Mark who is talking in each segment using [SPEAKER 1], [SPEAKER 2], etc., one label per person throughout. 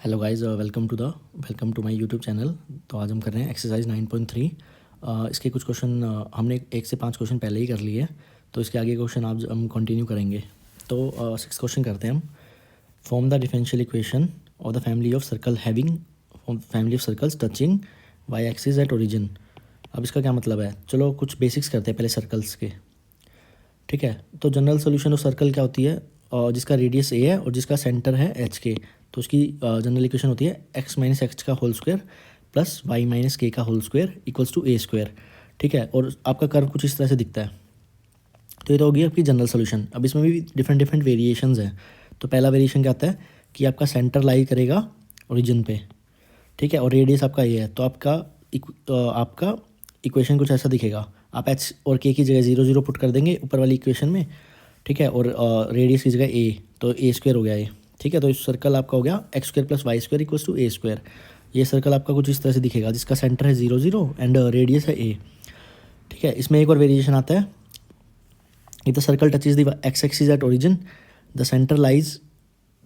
[SPEAKER 1] Hello guys, welcome to my YouTube channel. तो आज हम कर रहे हैं एक्सरसाइज 9.3। इसके कुछ क्वेश्चन हमने 1 से 5 क्वेश्चन पहले ही कर लिए हैं, तो इसके आगे क्वेश्चन आज हम कंटिन्यू करेंगे। तो 6 क्वेश्चन करते हैं हम। Form the differential equation of the family of circles touching Y axis at origin. अब इसका क्या मतलब है, चलो कुछ बेसिक्स करते हैं पहले सर्कल्स के। ठीक है, तो जनरल सोल्यूशन ऑफ सर्कल क्या होती है, जिसका रेडियस ए है और जिसका सेंटर है एच के, तो उसकी जनरल इक्वेशन होती है एक्स माइनस एक्स का whole square plus Y minus K का whole square equals to A square. ठीक है, और आपका कर्व कुछ इस तरह से दिखता है। तो ये तो होगी आपकी जनरल सोल्यूशन। अब इसमें भी डिफरेंट वेरिएशंस हैं। तो पहला वेरिएशन क्या आता है कि आपका सेंटर लाई करेगा ओरिजिन पे, ठीक है, और रेडियस आपका ये है, तो आपका इक्वेशन कुछ ऐसा दिखेगा। आप एच और के की जगह 0 0 पुट कर देंगे ऊपर वाली इक्वेशन में, ठीक है, और रेडियस की जगह ए, तो ए स्क्वायर हो गया ये। ठीक है, तो इस सर्कल आपका हो गया X square plus Y square equals to A square. ये सर्कल आपका कुछ इस तरह से दिखेगा जिसका सेंटर है 0 0 एंड रेडियस है ए। ठीक है, इसमें एक और वेरिएशन आता है, if the circle touches the x axis at origin the centre lies.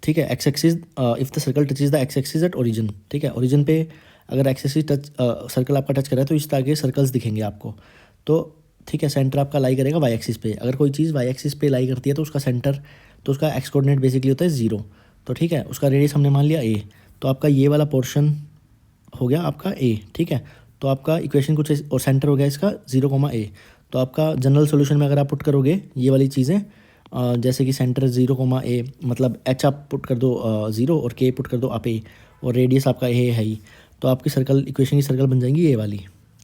[SPEAKER 1] ठीक है, x axis if the circle touches the x axis at origin. ठीक है, ओरिजिन पे अगर एक्स एक्सिस सर्कल आपका टच कर रहा है तो इस तरह के सर्कल्स दिखेंगे आपको। तो ठीक है, सेंटर आपका लाई करेगा वाई एक्सिस पे। अगर कोई चीज़ वाई एक्सिस पे लाई करती है तो उसका सेंटर, तो उसका एक्स कोऑर्डिनेट बेसिकली होता है 0। तो ठीक है, उसका रेडियस हमने मान लिया ए, तो आपका ये वाला पोर्शन हो गया आपका ए। ठीक है, तो आपका इक्वेशन कुछ और सेंटर हो गया इसका 0, ए। तो आपका जनरल सोल्यूशन में अगर आप पुट करोगे ये वाली चीज़ें, जैसे कि सेंटर 0, ए, मतलब एच आप पुट कर दो 0 और के पुट कर दो आप ए, और रेडियस आपका ए है ही, तो आपकी सर्कल इक्वेशन की सर्कल बन जाएंगी ये वाली।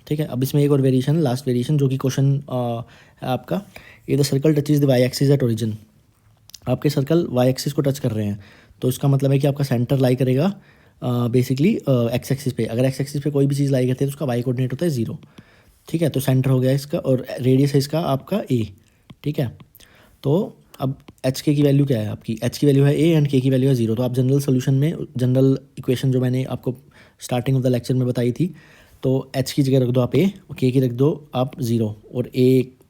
[SPEAKER 1] ठीक है, अब इसमें एक और वेरिएशन, लास्ट वेरिएशन, जो कि क्वेश्चन है आपका, ये the circle touches the Y axis at origin. आपके सर्कल वाई एक्सिस को टच कर रहे हैं, तो इसका मतलब है कि आपका सेंटर लाई करेगा बेसिकली एक्स एक्सिस पे। अगर एक्स एक्सिस पे कोई भी चीज़ लाई करती है तो उसका वाई कोऑर्डिनेट होता है 0। ठीक है, तो सेंटर हो गया इसका और रेडियस है इसका आपका ए। ठीक है, तो अब एच के की वैल्यू क्या है आपकी, एच की वैल्यू है ए एंड के की वैल्यू है 0। तो आप जनरल सोल्यूशन में जनरल इक्वेशन जो मैंने आपको स्टार्टिंग ऑफ द लेक्चर में बताई थी, तो एच की जगह रख दो आप ए और के की रख दो आप 0 और ए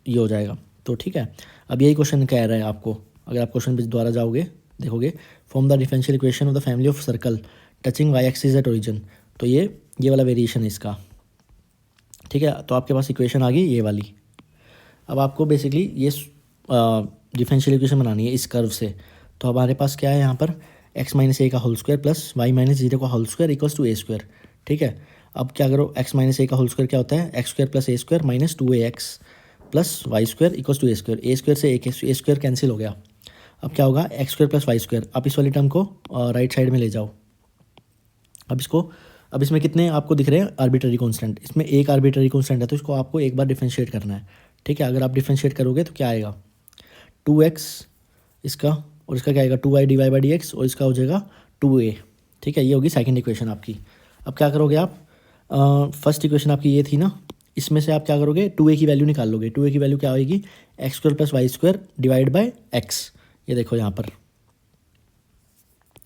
[SPEAKER 1] ये हो जाएगा। तो ठीक है, अब यही क्वेश्चन कह रहा है आपको। अगर आप क्वेश्चन पे दोबारा जाओगे देखोगे, form the differential equation of the family of circle touching Y axis at origin. तो ये वाला वेरिएशन है इसका। ठीक है, तो आपके पास इक्वेशन आ गई ये वाली। अब आपको बेसिकली ये डिफरेंशियल इक्वेशन बनानी है इस कर्व से। तो हमारे पास क्या है यहाँ पर, एक्स माइनस ए का whole square plus Y minus 0 का whole square equals to A square. ठीक है, अब क्या करो, एक्स माइनस ए का होल स्क्वायर क्या होता है, X square plus A square minus 2ax plus Y square equals to A square. A square से ए स्क्वायर कैंसिल हो गया। अब क्या होगा, X square plus Y square. आप इस वाली टर्म को राइट साइड में ले जाओ। अब इसमें कितने आपको दिख रहे हैं आर्बिट्ररी कांस्टेंट, इसमें एक आर्बिट्ररी कांस्टेंट है, तो इसको आपको एक बार डिफरेंशिएट करना है। ठीक है, अगर आप डिफरेंशिएट करोगे तो क्या आएगा, 2x इसका, और इसका क्या आएगा 2y divide by D x, और इसका हो जाएगा 2a। ठीक है, ये होगी सेकंड इक्वेशन आपकी। अब क्या करोगे आप, फर्स्ट इक्वेशन आपकी ये थी ना, इसमें से आप क्या करोगे 2a की वैल्यू निकाल लोगे। 2a की वैल्यू क्या होगी, X square plus Y square divide by X. ये देखो यहाँ पर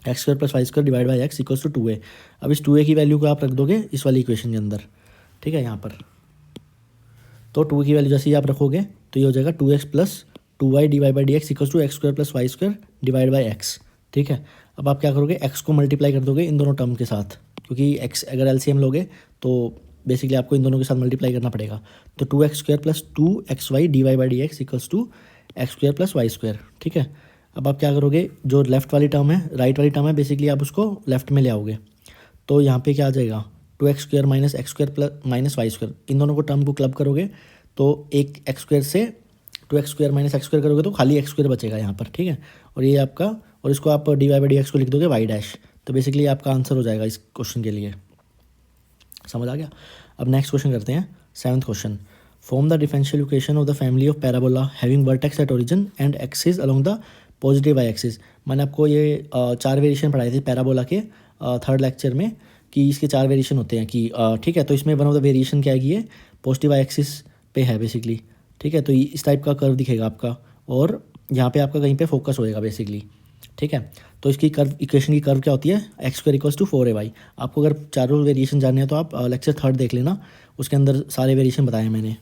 [SPEAKER 1] X square plus Y square divide by X equals to 2a। अब इस 2a की वैल्यू को आप रख दोगे इस वाली इक्वेशन के अंदर। ठीक है, यहाँ पर तो 2a की वैल्यू जैसे ही आप रखोगे तो ये हो जाएगा 2x plus 2y divide by D X equals to X square plus Y square divide by X. ठीक है, अब आप क्या करोगे, एक्स को मल्टीप्लाई कर दोगे इन दोनों टर्म के साथ, क्योंकि एक्स अगर एलसीएम लोगे तो बेसिकली आपको इन दोनों के साथ मल्टीप्लाई करना पड़ेगा। तो 2x square plus 2xy divide by D X equals to X square plus Y square. ठीक है, अब आप क्या करोगे, जो लेफ्ट वाली टर्म है, राइट वाली टर्म है, बेसिकली आप उसको लेफ्ट में ले आओगे। तो यहाँ पे क्या आ जाएगा, 2x square minus x square plus minus Y square. इन दोनों को टर्म को क्लब करोगे तो एक एक्स स्क्वायर से 2x square minus x square करोगे तो खाली एक्स स्क्वायर बचेगा यहाँ पर। ठीक है, और ये आपका, और इसको आप D Y by D X को लिख दोगे वाई डैश। तो बेसिकली आपका आंसर हो जाएगा इस क्वेश्चन के लिए। समझ आ गया। अब नेक्स्ट क्वेश्चन करते हैं, 7th question. Form the differential equation of the family of parabola having vertex at origin and axis along the positive Y axis. मैंने आपको ये 4 वेरिएशन पढ़ाए थे पैराबोला के 3rd लेक्चर में, कि इसके 4 वेरिएशन होते हैं कि ठीक है, तो इसमें वन ऑफ द वेरिएशन क्या है कि ये पॉजिटिव वाई एक्सिस पे है बेसिकली। ठीक है, तो इस टाइप का कर्व दिखेगा आपका, और यहाँ पे आपका कहीं पे फोकस होएगा बेसिकली। ठीक है, तो इसकी कर्व इक्वेशन की कर्व क्या होती है, X square equals to 4ay। आपको अगर चारों वेरिएशन जानने हैं तो आप लेक्चर 3rd देख लेना, उसके अंदर सारे वेरिएशन बताए मैंने।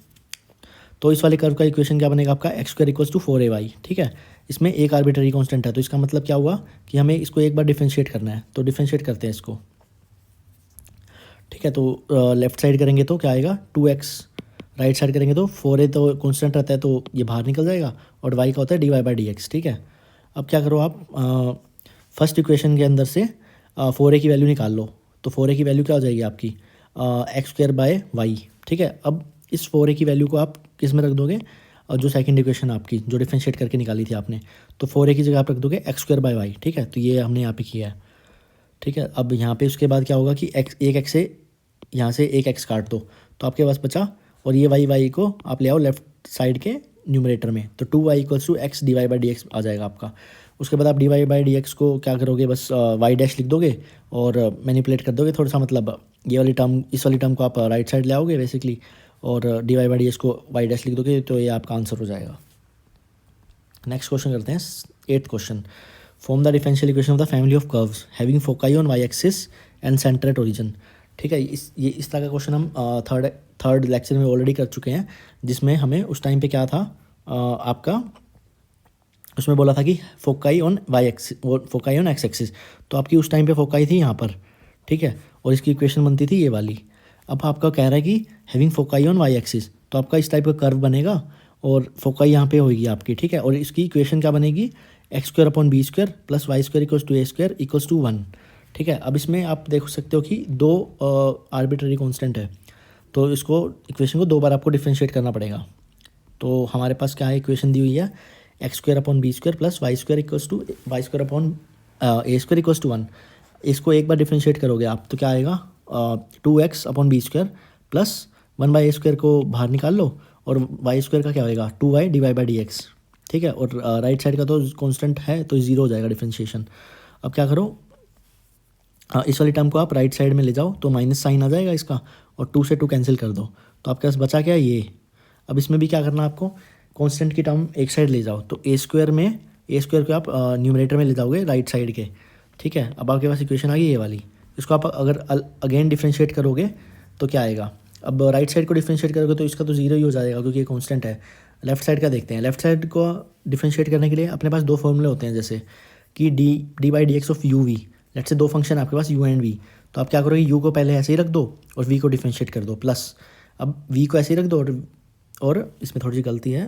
[SPEAKER 1] तो इस वाले कर्व का इक्वेशन क्या बनेगा आपका, x square equals to 4ay, ठीक है। इसमें एक आर्बिट्ररी कांस्टेंट है, तो इसका मतलब क्या हुआ कि हमें इसको एक बार डिफरेंशिएट करना है, तो डिफरेंशिएट करते हैं इसको, ठीक है। तो लेफ्ट साइड करेंगे तो क्या आएगा 2x, राइट साइड करेंगे तो 4a तो कांस्टेंट रहता है तो ये बाहर निकल जाएगा, और y का होता है dy/dx, ठीक है। अब क्या करो आप, फर्स्ट इक्वेशन के अंदर से 4a की वैल्यू निकाल लो, तो 4a की वैल्यू क्या हो जाएगी आपकी x²/y, ठीक है। अब इस 4a की वैल्यू को आप किस में रख दोगे, और जो सेकंड इक्वेशन आपकी जो डिफरेंशिएट करके निकाली थी आपने, तो 4a की जगह आप रख दोगे x²/y, ठीक है। तो ये हमने यहाँ पे किया है, ठीक है। अब यहाँ पे उसके बाद क्या होगा कि एक x से यहाँ से एक x काट दो, तो आपके पास बचा, और ये y को आप ले आओ लेफ्ट साइड के न्यूमरेटर में, तो 2y equals to x dy/dx आ जाएगा आपका। उसके बाद आप dy/dx को क्या करोगे, बस y डैश लिख दोगे और मैनिपुलेट कर दोगे थोड़ा सा, मतलब ये वाली टर्म, इस वाली टर्म को आप राइट साइड ले आओगे बेसिकली, और dy/dx को y डैश लिख दोगे, तो ये आपका आंसर हो जाएगा। नेक्स्ट क्वेश्चन करते हैं, 8th question. Form the differential equation of the family of curves having foci on Y axis and centre at origin, ठीक है। इस तरह का क्वेश्चन हम थर्ड लेक्चर में ऑलरेडी कर चुके हैं, जिसमें हमें उस टाइम पे क्या था, आपका उसमें बोला था कि foci on Y axis, foci on X axis, तो आपकी उस टाइम पे फोकाई थी यहाँ पर, ठीक है, और इसकी इक्वेशन बनती थी ये वाली। अब आपका कह रहा है कि having foci on Y axis, तो आपका इस टाइप का कर्व बनेगा और फोकाई यहाँ पे होगी आपकी, ठीक है। और इसकी इक्वेशन क्या बनेगी, x² / b² plus y² equals to a² equals to 1, ठीक है। अब इसमें आप देख सकते हो कि दो आर्बिट्ररी कांस्टेंट है, तो इसको इक्वेशन को 2 बार आपको डिफरेंशिएट करना पड़ेगा। तो हमारे पास क्या है, इक्वेशन दी हुई है x² / b² plus y² equals to y² / a² equals to 1। इसको एक बार डिफरेंशिएट करोगे आप तो क्या आएगा, 2x/b² प्लस 1/a² को बाहर निकाल लो, और y² का क्या होएगा 2y dy/dx, ठीक है। और राइट साइड का तो कांस्टेंट है तो 0 हो जाएगा डिफरेंशिएशन। अब क्या करो, इस वाली टर्म को आप राइट साइड में ले जाओ, तो माइनस साइन आ जाएगा इसका, और 2 से 2 कैंसिल कर दो, तो आपके पास बचा क्या ये। अब इसमें भी क्या करना है आपको, कांस्टेंट की टर्म एक साइड ले जाओ, तो a² को आप न्यूमरेटर में ले जाओगे राइट साइड के, ठीक है। अब आपके पास इक्वेशन आ गई ये वाली, इसको आप अगर अगेन डिफरेंशिएट करोगे तो क्या आएगा, अब राइट साइड को डिफरेंशिएट करोगे तो इसका तो 0 ही हो जाएगा क्योंकि ये कांस्टेंट है। लेफ्ट साइड का देखते हैं, लेफ्ट साइड को डिफरेंशिएट करने के लिए अपने पास 2 फॉर्मूले होते हैं, जैसे कि dy/dx of u v, late से 2 फंक्शन है आपके पास u एंड v, तो आप क्या करोगे, u को पहले ऐसे ही रख दो और v को डिफरेंशिएट कर दो, प्लस अब v को ऐसे ही रख दो, और इसमें थोड़ी सी गलती है,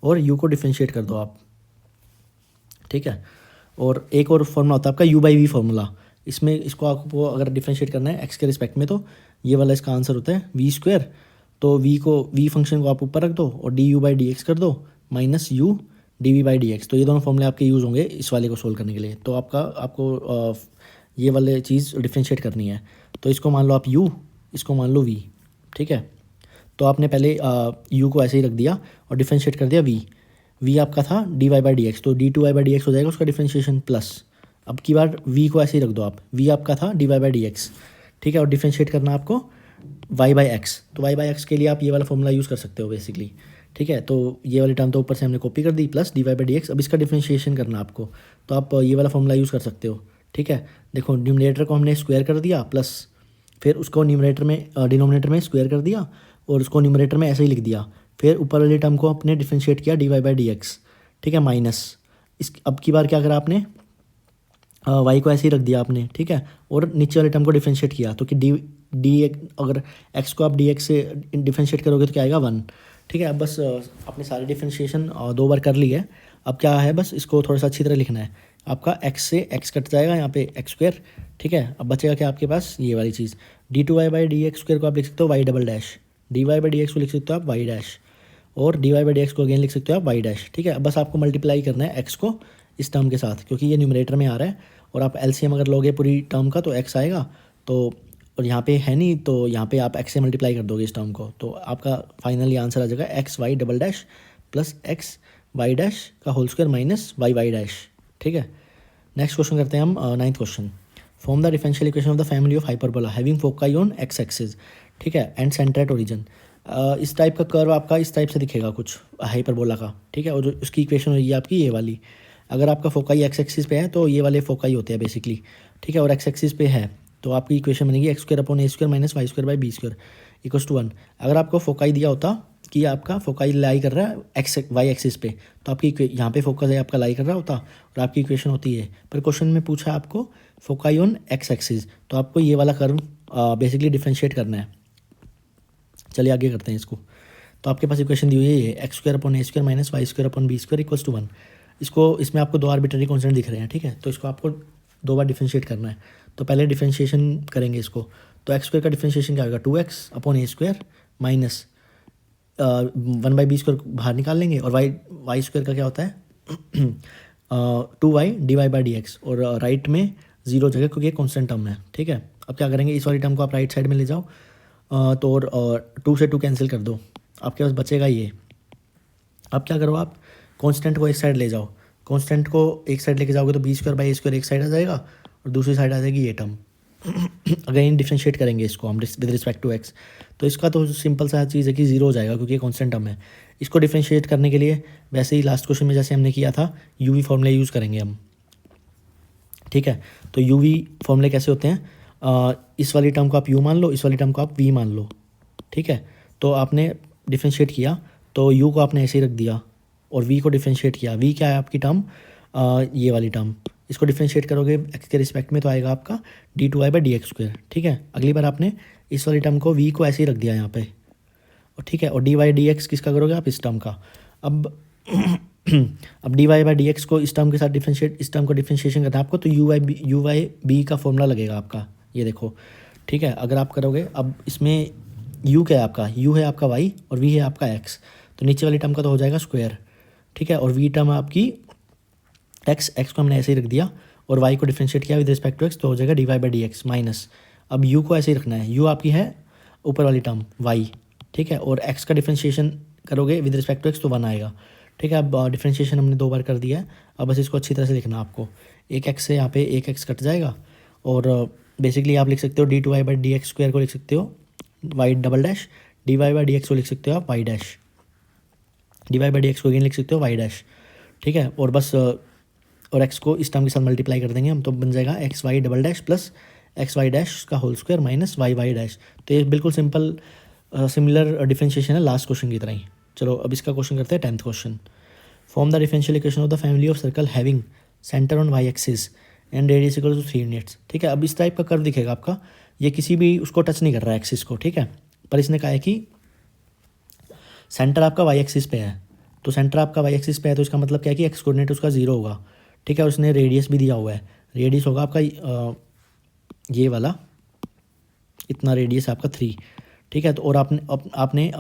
[SPEAKER 1] और u को डिफरेंशिएट कर दो आप, ठीक है। और एक और फॉर्मूला होता है आपका u/v फॉर्मूला, इसमें इसको आपको अगर डिफरेंशिएट करना है x के रिस्पेक्ट में, तो ये वाला इसका आंसर होता है v², तो v फंक्शन को आप ऊपर रख दो और du/dx कर दो माइनस u dv/dx, तो ये दोनों फॉर्मूले आपके यूज़ होंगे इस वाले को सोल्व करने के लिए। तो आपको ये वाले चीज़ डिफरेंशिएट करनी है, तो इसको मान लो आप u, इसको मान लो v, ठीक है। तो आपने पहले u को ऐसे ही रख दिया और डिफरेंशिएट कर दिया v आपका था dy/dx, तो d2y/dx हो जाएगा उसका डिफरेंशिएशन, प्लस अब की बार v को ऐसे ही रख दो आप, v आपका था dy/dx, ठीक है, और डिफरेंशिएट करना आपको y/x, तो y/x के लिए आप ये वाला फॉर्मूला यूज़ कर सकते हो बेसिकली, ठीक है। तो ये वाली टर्म तो ऊपर से हमने कॉपी कर दी, प्लस dy/dx, अब इसका डिफरेंशिएशन करना आपको, तो आप ये वाला फॉर्मूला यूज़ कर सकते हो, ठीक है। देखो न्यूमरेटर को हमने स्क्वायर कर दिया, प्लस फिर उसको डिनोमिनेटर में स्क्वायर कर दिया, और उसको न्यूमरेटर में ऐसे ही लिख दिया, फिर ऊपर वाली टर्म को आपने डिफरेंशिएट किया dy/dx, ठीक है, माइनस इस अब की बार क्या करा आपने, y को ऐसे ही रख दिया आपने, ठीक है, और नीचे वाले टर्म को डिफरेंशिएट किया, तो कि डी अगर x को आप dx से डिफरेंशिएट करोगे तो क्या आएगा 1, ठीक है। अब बस आपने सारी डिफरेंशिएशन 2 बार कर ली है, अब क्या है, बस इसको थोड़ा सा अच्छी तरह लिखना है, आपका x से x कट जाएगा यहाँ पे x², ठीक है। अब बचेगा क्या आपके पास, ये वाली चीज़ d2y/dx² को आप लिख सकते हो y डबल डैश, dy/dx को लिख सकते हो आप y डैश, और dy/dx को अगेन लिख सकते हो आप y डैश, ठीक है। अब बस आपको मल्टीप्लाई करना है x को इस टर्म के साथ, क्योंकि ये न्यूमरेटर में आ रहा है, और आप एलसीएम अगर लोगे पूरी टर्म का तो x आएगा, तो और यहाँ पे है नहीं, तो यहाँ पे आप x से मल्टीप्लाई कर दोगे इस टर्म को, तो आपका फाइनली आंसर आ जाएगा xy double dash plus xy dash का whole square minus y dash, ठीक है। नेक्स्ट क्वेश्चन करते हैं हम 9th question. Form the differential equation of the family of hyperbola having foci on x axis, ठीक है, एंड सेंटर एट ओरिजिन। इस type का कर्व आपका इस टाइप से दिखेगा कुछ हाइपरबोला का, ठीक है, और जो उसकी इक्वेशन होगी आपकी ये वाली, अगर आपका फोकाई x एक्सिस पे है तो ये वाले फोकाई होते हैं बेसिकली, ठीक है, और x एक्सिस पे है तो आपकी इक्वेशन बनेगी X square upon A square minus Y square by B square equals to 1। अगर आपको फोकाई दिया होता कि आपका फोकाई लाई कर रहा है एक्स वाई एक्सिस पे, तो आपकी यहाँ पे फोकस है आपका लाई कर रहा होता और आपकी इक्वेशन होती है। पर क्वेश्चन में पूछा आपको फोकाई ऑन एक्स एक्सिस, तो आपको ये वाला कर्व बेसिकली डिफ्रेंशिएट करना है। चलिए आगे करते हैं इसको। तो आपके पास इक्वेशन दी हुई है ये X square upon A square minus Y square upon B square equals to 1। इसको इसमें आपको दो आर्बिट्ररी कॉन्स्टेंट दिख रहे हैं, ठीक है। तो इसको आपको दो बार डिफ्रेंशिएट करना है। तो पहले डिफ्रेंशिएशन करेंगे इसको। तो एक्स स्क्वायर का डिफ्रेंशिएशन क्या होगा, 2x upon A square minus 1/b square बाहर निकाल लेंगे, और वाई स्क्वायर का क्या होता है 2y dy/dx, और राइट में 0 जगह क्योंकि ये कॉन्स्टेंट टर्म है, ठीक है। अब क्या करेंगे, इस वाली टर्म को आप राइट साइड में ले जाओ, तो और 2 से 2 कैंसिल कर दो, आपके पास बचेगा ये। अब क्या करो, आप कांस्टेंट को एक साइड ले जाओ। कांस्टेंट को एक साइड लेके जाओगे तो B square by A square एक साइड आ जाएगा और दूसरी साइड आ जाएगी ये टर्म। अगेन डिफ्रेंशिएट करेंगे इसको हम विद रिस्पेक्ट टू एक्स, तो इसका तो सिंपल सा चीज़ है कि 0 हो जाएगा क्योंकि ये कांस्टेंट टर्म है। इसको डिफ्रेंशिएट करने के लिए वैसे ही लास्ट क्वेश्चन में जैसे हमने किया था यूवी फॉर्मूला यूज़ करेंगे हम, ठीक है। तो यूवी फॉर्मूले कैसे होते हैं, इस वाली टर्म को आप यू मान लो, इस वाली टर्म को आप वी मान लो, ठीक है। तो आपने डिफ्रेंशिएट किया तो यू को आपने ऐसे ही रख दिया और वी को डिफ्रेंशिएट किया। वी क्या है आपकी टर्म, ये वाली टर्म, इसको डिफ्रेंशिएट करोगे एक्स के रिस्पेक्ट में तो आएगा आपका d2y/dx², ठीक है। अगली बार आपने इस वाली टर्म को वी को ऐसे ही रख दिया यहाँ पे, और ठीक है। और dy/dx किसका करोगे आप, इस टर्म का। अब अब dy/dx को इस टर्म के साथ डिफ्रेंशिएट, इस टर्म को डिफ्रेंशिएशन करना है आपको, तो u/b का फॉर्मूला लगेगा आपका, ये देखो, ठीक है। अगर आप करोगे, अब इसमें u क्या है आपका, u है आपका y और v है आपका x, तो नीचे वाली टर्म का तो हो जाएगा स्क्वायर, ठीक है। और v टर्म आपकी x को हमने ऐसे ही रख दिया और y को डिफ्रेंशिएट किया विद रिस्पेक्ट टू x, तो हो जाएगा dy/dx माइनस, अब u को ऐसे ही रखना है, u आपकी है ऊपर वाली टर्म y, ठीक है। और x का डिफ्रेंशिएशन करोगे विद रिस्पेक्ट टू x तो 1 आएगा, ठीक है। अब डिफ्रेंशिएशन हमने 2 बार कर दिया है, अब बस इसको अच्छी तरह से लिखना आपको। एक x से यहाँ पे एक x कट जाएगा और बेसिकली आप लिख सकते हो d2y/dx² को लिख सकते हो y डबल डैश, dy/dx को लिख सकते हो आप y डैश, dy/dx को अगेन लिख सकते हो y डैश, ठीक है। और बस और x को इस टर्म के साथ मल्टीप्लाई कर देंगे हम, तो बन जाएगा xy double dash plus xy dash का whole square minus y dash. तो ये बिल्कुल सिंपल सिमिलर डिफरेंशिएशन है लास्ट क्वेश्चन की तरह ही। चलो अब इसका क्वेश्चन करते हैं 10th question. Form the differential equation of the family of circle having centre on y axis and radius equal to 3 units, ठीक है। अब इस टाइप का कर्व दिखेगा आपका, ये किसी भी उसको टच नहीं कर रहा है एक्सिस को, ठीक है। पर इसने कहा है कि सेंटर आपका y एक्सिस पे है, तो सेंटर आपका y एक्सिस पे है तो इसका मतलब क्या है कि एक्स कोऑर्डिनेट उसका 0 होगा, ठीक है। और उसने रेडियस भी दिया हुआ है, रेडियस होगा आपका ये वाला, इतना रेडियस आपका 3, ठीक है। तो और आपने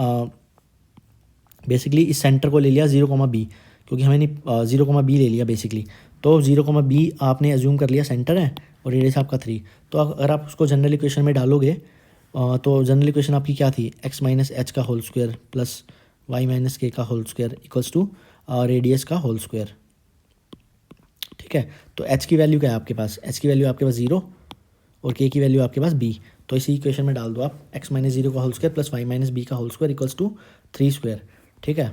[SPEAKER 1] बेसिकली इस सेंटर को ले लिया 0,b, क्योंकि हमें नहीं 0,b ले लिया बेसिकली, तो 0,b आपने एज्यूम कर लिया सेंटर है और रेडियस आपका 3। तो अगर आप उसको जनरल इक्वेशन में डालोगे तो जनरल इक्वेशन आपकी क्या थी, x माइनस एच का whole square plus y minus K का whole square equals to radius का होल स्क्वायर, ठीक है। तो h की वैल्यू क्या है आपके पास, h की वैल्यू आपके पास 0 और k की वैल्यू आपके पास b, तो इसी इक्वेशन में डाल दो आप x माइनस 0 का whole square plus y minus b का whole square equals to 3 square, ठीक है।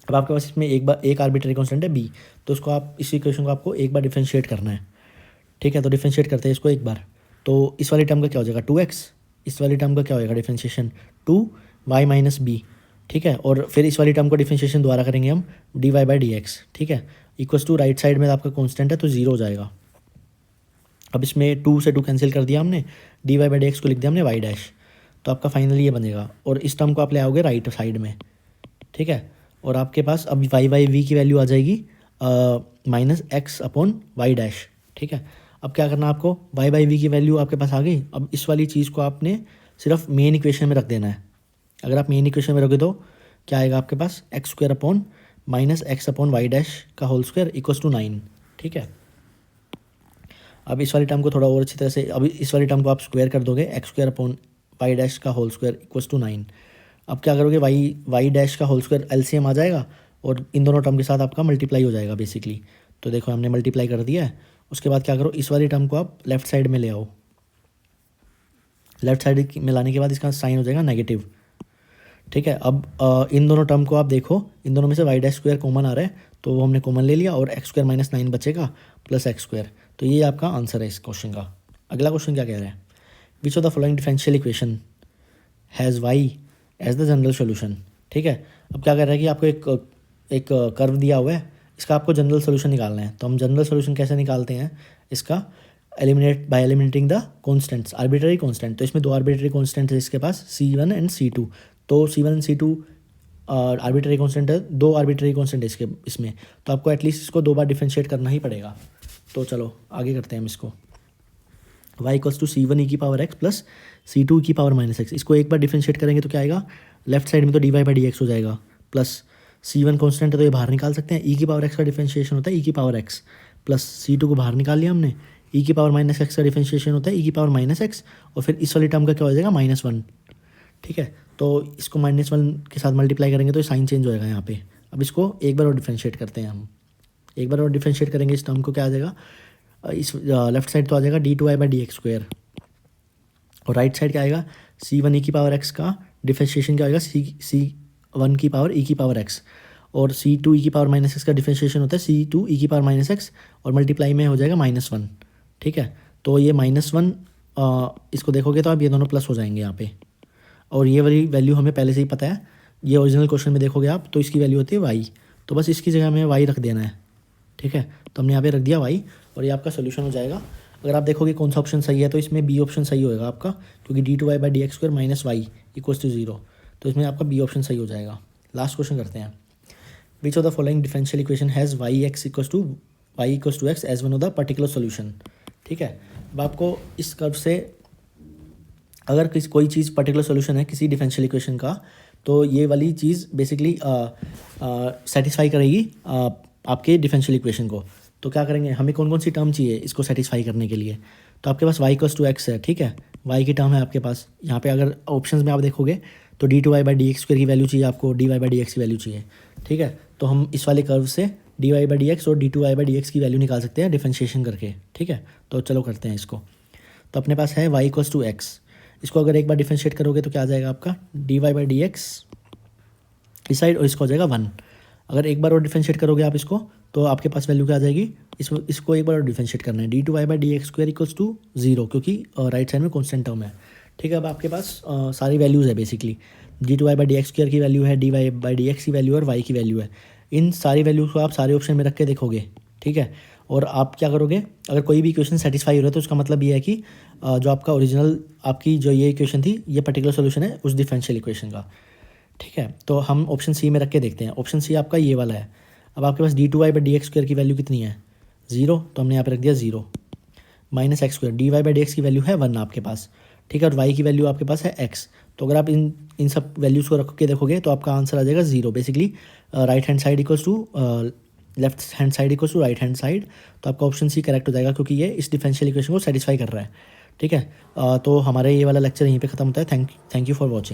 [SPEAKER 1] अब आपके पास इसमें एक आर्बिट्ररी कांस्टेंट है b, तो उसको आप इस इक्वेशन को आपको एक बार डिफरेंशिएट करना है, ठीक है। तो डिफरेंशिएट करते हैं इसको एक बार, तो इस वाली टर्म का क्या हो जाएगा 2x, इस वाली टर्म का क्या हो जाएगा डिफरेंशिएशन 2y माइनस b, ठीक है। और फिर इस वाली टर्म को डिफरेंशिएशन दोबारा करेंगे हम dy/dx, ठीक है। इक्वल्स टू राइट साइड में आपका कांस्टेंट है तो 0 हो जाएगा। अब इसमें 2 से 2 कैंसिल कर दिया हमने, dy/dx को लिख दिया हमने y डैश, तो आपका फाइनली ये बनेगा। और इस टर्म को आप ले आओगे राइट साइड में, ठीक है। और आपके पास अब y/v की वैल्यू आ जाएगी minus x upon y dash, ठीक है। अब क्या करना आपको, y/v की वैल्यू आपके पास आ गई। अब इस वाली चीज़ को आपने सिर्फ मेन इक्वेशन में रख देना है। अगर आप मेन इक्वेशन में रखोगे तो क्या आएगा आपके पास, x square upon minus x upon Y dash का होल स्क्वायर इक्वल्स टू 9, ठीक है। अब इस वाली टर्म को थोड़ा और अच्छी तरह से, अब इस वाली टर्म को आप स्क्वायर कर दोगे, X square upon Y dash का होल स्क्वायर इक्वल्स टू 9। अब क्या करोगे, वाई डैश का होल स्क्वायर एलसीएम आ जाएगा और इन दोनों टर्म के साथ आपका मल्टीप्लाई हो जाएगा बेसिकली। तो देखो हमने मल्टीप्लाई कर दिया है। उसके बाद क्या करो, इस वाली टर्म को आप लेफ्ट साइड में ले आओ, लेफ्ट साइड में लाने के बाद इसका साइन हो जाएगा नेगेटिव, ठीक है। अब इन दोनों टर्म को आप देखो, इन दोनों में से वाई डैश स्क्वायर कॉमन आ रहा है तो वो हमने कॉमन ले लिया और एक्स स्क्वायर माइनस 9 बचेगा प्लस एक्स स्क्वायर। तो ये आपका आंसर है इस क्वेश्चन का। अगला क्वेश्चन क्या कह रहा है, which of the following differential equation has Y as the general solution. ठीक है, अब क्या कर रहा है कि आपको एक कर्व दिया हुआ है, इसका आपको जनरल सोल्यूशन निकालना है। तो हम जनरल सोल्यूशन कैसे निकालते हैं इसका, eliminating the constants, arbitrary constant. तो इसमें दो आर्बिट्ररी कॉन्स्टेंट है इसके पास, C1 एंड C2। तो C1 and C2 arbitrary constant है, दो आर्बिट्ररी कॉन्स्टेंट है इसमें, तो आपको एटलीस्ट इसको दो बार डिफ्रेंशिएट करना ही पड़ेगा। तो चलो आगे करते हैं हम इसको, y equals to C1 e की पावर x प्लस C2 की पावर माइनस एक्स। इसको एक बार डिफ्रेंशिएट करेंगे तो क्या आएगा, लेफ्ट साइड में तो dy/dx हो जाएगा, प्लस C1 कॉन्स्टेंट है तो ये बाहर निकाल सकते हैं, e की पावर x का डिफ्रेंशिएशन होता है e की पावर x, प्लस C2 को बाहर निकाल लिया हमने, e की पावर माइनस एक्स का डिफ्रेंशिएशन होता है e की पावर माइनस एक्स, और फिर इस वाली टर्म का क्या हो जाएगा, -1। ठीक है, तो इसको -1 के साथ मल्टीप्लाई करेंगे तो साइन चेंज होएगा यहाँ पे। अब इसको एक बार और डिफ्रेंशिएट करते हैं हम, एक बार और डिफ्रेंशिएट करेंगे इस टर्म को, क्या आ जाएगा, इस लेफ्ट साइड तो आ जाएगा d2y/dx², और राइट साइड क्या आएगा, C1 e की पावर x का डिफ्रेंशिएशन क्या आएगा, C1 की पावर e की पावर x, और C2 e की पावर माइनस एक्स का डिफ्रेंशिएशन होता है C2 e की पावर माइनस एक्स, और मल्टीप्लाई में हो जाएगा -1। ठीक है, तो ये -1 इसको देखोगे तो आप ये दोनों प्लस हो जाएंगे यहाँ पे, और ये वाली वैल्यू हमें पहले से ही पता है, ये ओरिजिनल क्वेश्चन में देखोगे आप तो इसकी वैल्यू होती है y, तो बस इसकी जगह हमें y रख देना है। ठीक है, तो हमने यहाँ पे रख दिया y, और ये आपका सोल्यूशन हो जाएगा। अगर आप देखोगे कौन सा ऑप्शन सही है तो इसमें बी ऑप्शन सही होएगा आपका, क्योंकि d2y/dx² minus y equals to 0, तो इसमें आपका बी ऑप्शन सही हो जाएगा। लास्ट क्वेश्चन करते हैं, which of the following differential equation has y equals to x as one of the particular solution. ठीक है, अब आपको इस कर्व से अगर कोई चीज़ पर्टिकुलर सोल्यूशन है किसी डिफरेंशियल इक्वेशन का, तो ये वाली चीज़ बेसिकली सेटिस्फाई करेगी आपके डिफरेंशियल इक्वेशन को। तो क्या करेंगे, हमें कौन कौन सी टर्म चाहिए इसको सेटिस्फाई करने के लिए, तो आपके पास y इक्वल्स टू x है। ठीक है, y की टर्म है आपके पास, यहाँ पे अगर ऑप्शंस में आप देखोगे तो d2y/dx² की वैल्यू चाहिए आपको, dy/dx की वैल्यू चाहिए। ठीक है, तो हम इस वाले कर्व से dy/dx और d2y/dx की वैल्यू निकाल सकते हैं डिफरेंशिएशन करके। ठीक है, तो चलो करते हैं इसको। तो अपने पास है y इक्वल्स टू x, इसको अगर एक बार डिफरेंशिएट करोगे तो क्या आ जाएगा आपका, dy/dx इस साइड, और इसको हो जाएगा 1। अगर एक बार और डिफरेंशिएट करोगे आप इसको तो आपके पास वैल्यू क्या आ जाएगी, इसको एक बार और डिफरेंशिएट करना है, d2y/dx² इक्वल्स टू 0, क्योंकि राइट साइड में कॉन्स्टेंट टर्म है। ठीक है, अब आपके पास सारी वैल्यूज़ है बेसिकली, d2y/dx² की वैल्यू है, dy/dx की वैल्यू है, और y की वैल्यू है। इन सारी वैल्यूज़ को आप सारे ऑप्शन में रख के देखोगे। ठीक है, और आप क्या करोगे, अगर कोई भी इक्वेशन सेटिस्फाई हो रहा है तो उसका मतलब ये है कि जो आपका ओरिजिनल आपकी जो ये इक्वेशन थी, ये पर्टिकुलर सोल्यूशन है उस डिफरेंशियल इक्वेशन का। ठीक है, तो हम ऑप्शन सी में रख के देखते हैं। ऑप्शन सी आपका ये वाला है। अब आपके पास d2y/dx² की वैल्यू कितनी है, 0, तो हमने यहाँ पे रख दिया 0, -x², dy/dx की वैल्यू है 1 आपके पास। ठीक है, और y की वैल्यू आपके पास है x। तो अगर आप इन सब वैल्यूज़ को रख के देखोगे तो आपका आंसर आ जाएगा 0। Basically right hand side equals to left hand side equals to right hand side, तो आपका ऑप्शन सी करेक्ट हो जाएगा, क्योंकि ये इस डिफरेंशियल इक्वेशन को सेटिस्फाई कर रहा है। ठीक है, तो हमारे ये वाला लेक्चर यहीं पे ख़त्म होता है। Thank you for watching.